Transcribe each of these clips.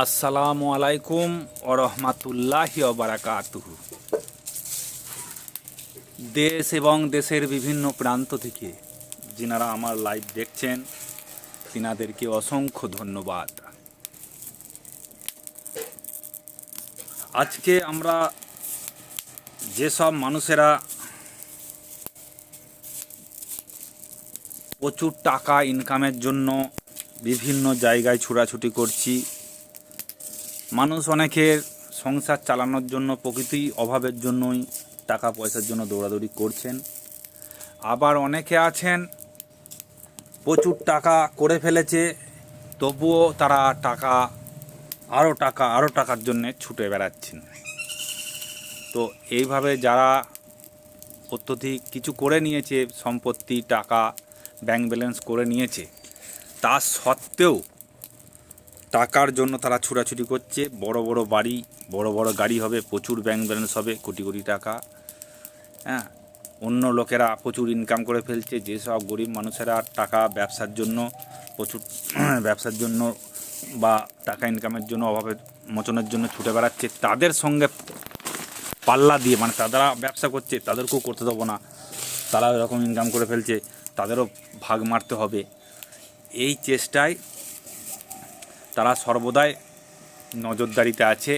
আসসালামু আলাইকুম ওরহমাতুল্লাহি ওবারাকাতুহু। দেশ এবং দেশের বিভিন্ন প্রান্ত থেকে যিনারা আমার লাইভ দেখছেন তিনাদেরকে অসংখ্য ধন্যবাদ। আজকে আমরা যেসব মানুষেরা প্রচুর টাকা ইনকামের জন্য বিভিন্ন জায়গায় ছোটাছুটি করছি, মানুষ অনেকের সংসার চালানোর জন্য প্রকৃতি অভাবের জন্যই টাকা পয়সার জন্য দৌড়াদৌড়ি করছেন। আবার অনেকে আছেন প্রচুর টাকা করে ফেলেছে, তবুও তারা আরও টাকার জন্যে ছুটে বেড়াচ্ছেন। তো এইভাবে যারা অত্যধিক কিছু করে নিয়েছে, সম্পত্তি টাকা ব্যাংক ব্যালেন্স করে নিয়েছে, তা সত্ত্বেও টাকার জন্য তারা ছুটাছুটি করছে। বড় বড় বাড়ি, বড় বড় গাড়ি হবে, প্রচুর ব্যাংক ব্যালেন্স হবে, কোটি কোটি টাকা। হ্যাঁ, অন্য লোকেরা প্রচুর ইনকাম করে ফেলছে। যেসব গরিব মানুষেরা টাকা ব্যবসার জন্য বা টাকা ইনকামের জন্য অভাবের মোচনের জন্য ছুটে বেড়াচ্ছে, তাদের সঙ্গে পাল্লা দিয়ে, মানে তারা ব্যবসা করছে তাদেরকেও করতে দেবো না, তারা এরকম ইনকাম করে ফেলছে তাদেরও ভাগ মারতে হবে, এই চেষ্টায় তারা সর্বদাই নজরদারিতে আছে।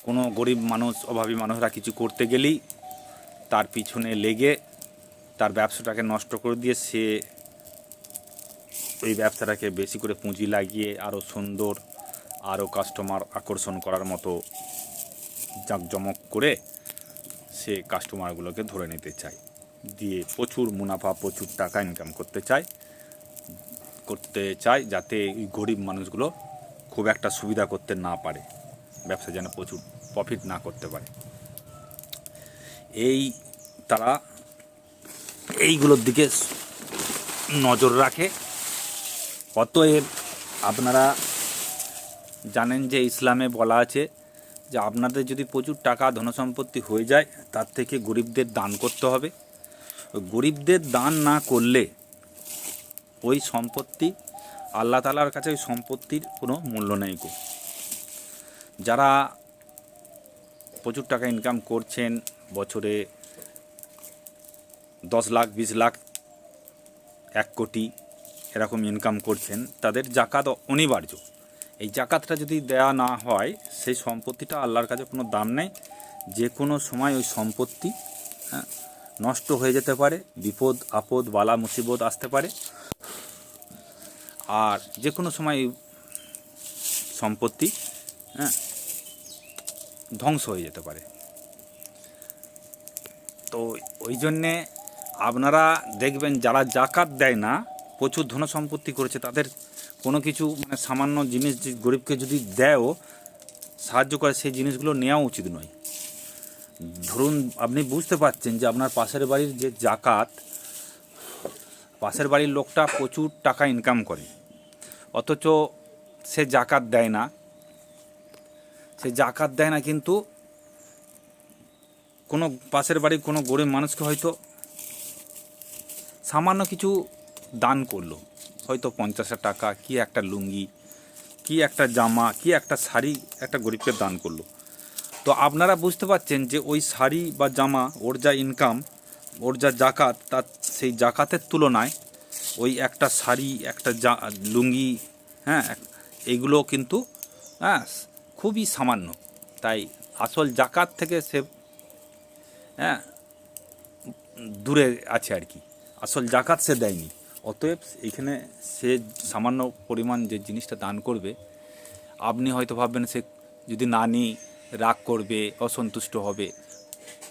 কোনো গরিব মানুষ, অভাবী মানুষরা কিছু করতে গেলেই তার পিছনে লেগে তার ব্যবসাটাকে নষ্ট করে দিয়ে সে ওই ব্যবসাটাকে বেশি করে পুঁজি লাগিয়ে আরও সুন্দর, আরও কাস্টমার আকর্ষণ করার মতো জাঁকজমক করে সে কাস্টমারগুলোকে ধরে নিতে চায়, দিয়ে প্রচুর মুনাফা, প্রচুর টাকা ইনকাম করতে চায়, যাতে ওই গরিব মানুষগুলো খুব একটা সুবিধা করতে না পারে, ব্যবসা যেন প্রচুর প্রফিট না করতে পারে। তারা এইগুলোর দিকে নজর রাখে। অতএব আপনারা জানেন যে ইসলামে বলা আছে যে আপনাদের যদি প্রচুর টাকা ধনসম্পত্তি হয়ে যায়, তার থেকে গরিবদের দান করতে হবে। গরিবদের দান না করলে ওই সম্পত্তি, আল্লাহ তাআলার কাছে ওই সম্পত্তির কোনো মূল্য নেই গো। যারা প্রচুর টাকা ইনকাম করছেন, বছরে 10 লাখ 20 লাখ 1 কোটি এরকম ইনকাম করছেন, তাদের জাকাত অনিবার্য। এই জাকাতটা যদি দেয়া না হয়, সেই সম্পত্তিটা আল্লাহর কাছে কোনো দাম নেই। যে কোনো সময় ওই সম্পত্তি নষ্ট হয়ে যেতে পারে, বিপদ আপদ বালা মুসিবত আসতে পারে, আর যে কোনো সময় সম্পত্তি ধ্বংস হয়ে যেতে পারে। তো ওই জন্যে আপনারা দেখবেন যারা জাকাত দেয় না, প্রচুর ধনসম্পত্তি করেছে, তাদের কোনো কিছু মানে সামান্য জিনিস যে গরিবকে যদি দেয়ও, সাহায্য করে, সেই জিনিসগুলো নেওয়া উচিত নয়। ধরুন আপনি বুঝতে পারছেন যে আপনার পাশের বাড়ির যে জাকাত, পাশের বাড়ির লোকটা প্রচুর টাকা ইনকাম করে, অথচ সে জাকাত দেয় না, কিন্তু কোনো পাশের বাড়ির কোনো গরিব মানুষকে হয়তো সামান্য কিছু দান করলো, হয়তো 50 টাকা, কি একটা লুঙ্গি, কি একটা জামা, কি একটা শাড়ি একটা গরিবকে দান করলো। তো আপনারা বুঝতে পারছেন যে ওই শাড়ি বা জামা, ওর যা ইনকাম, ওর যা জাকাত, তার সেই জাকাতের তুলনায় ওই একটা শাড়ি, একটা লুঙ্গি, এইগুলো কিন্তু খুবই সামান্য। তাই আসল জাকাত থেকে সে দূরে আছে আর কি, আসল জাকাত সে দেয়নি। অতএব এইখানে সে সামান্য পরিমাণ যে জিনিসটা দান করবে, আপনি হয়তো ভাববেন সে যদি না নিই রাগ করবে, অসন্তুষ্ট হবে,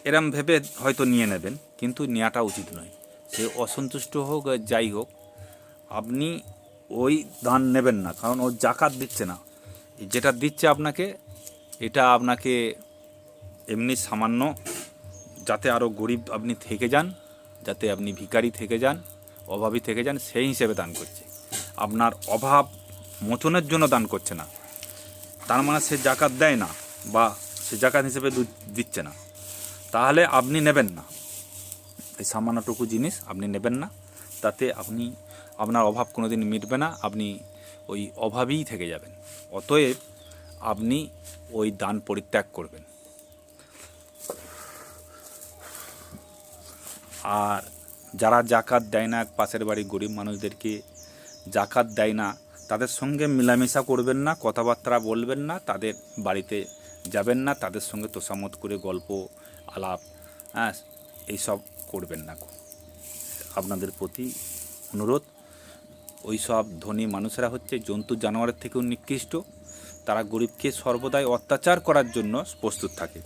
এরম ভেবে হয়তো নিয়ে নেবেন, কিন্তু নেওয়াটা উচিত নয়। সে অসন্তুষ্ট হোক আর যাই হোক, আপনি ওই দান নেবেন না, কারণ ও জাকাত দিচ্ছে না। যেটা দিচ্ছে আপনাকে, এটা আপনাকে এমনি সামান্য, যাতে আরও গরিব আপনি থেকে যান, যাতে আপনি ভিখারি থেকে যান, অভাবী থেকে যান, সেই হিসেবে দান করছে। আপনার অভাব মোচনের জন্য দান করছে না। তার মানে সে জাকাত দেয় না বা সে জাকাত হিসেবে দিচ্ছে না, তাহলে আপনি নেবেন না। এই সামান্যটুকু জিনিস আপনি নেবেন না, তাতে আপনার অভাব কোনো দিন মিটবে না। আপনি ওই অভাবেই থেকে যাবেন। অতএব আপনি ওই দান পরিত্যাগ করবেন। আর যারা জাকাত দেয় না, পাশের বাড়ির গরিব মানুষদেরকে জাকাত দেয় না, তাদের সঙ্গে মেলামেশা করবেন না, কথাবার্তা বলবেন না, তাদের বাড়িতে যাবেন না, তাদের সঙ্গে তোষামত করে গল্প আলাপ এইসব করবেন না। আপনাদের প্রতি অনুরোধ, ওই সব ধনী মানুষেরা হচ্ছে জন্তু জানোয়ারের থেকেও নিকৃষ্ট। তারা গরিবকে সর্বদাই অত্যাচার করার জন্য প্রস্তুত থাকে।